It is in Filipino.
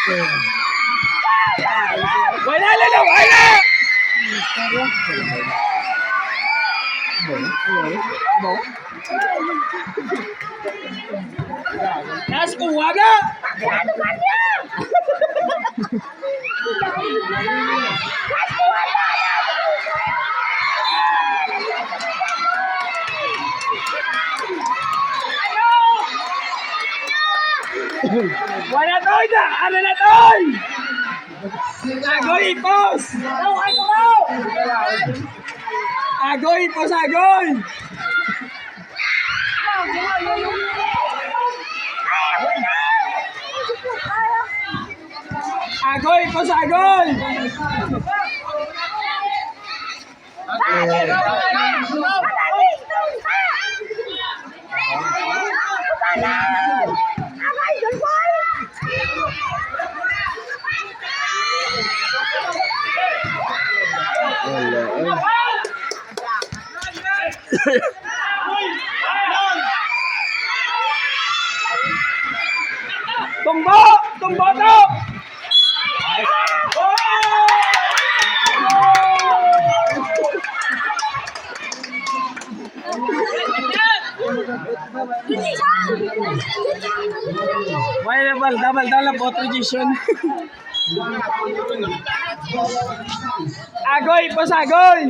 Wala na na, wala! Nas uwaga! Wala toy na! Ano na toy? Agoy ipos! Agoy ipos, agoy! Agoy ipos, agoy! Tumbo! Tumbo to! Why double po tradition. Agoy, pas agoy!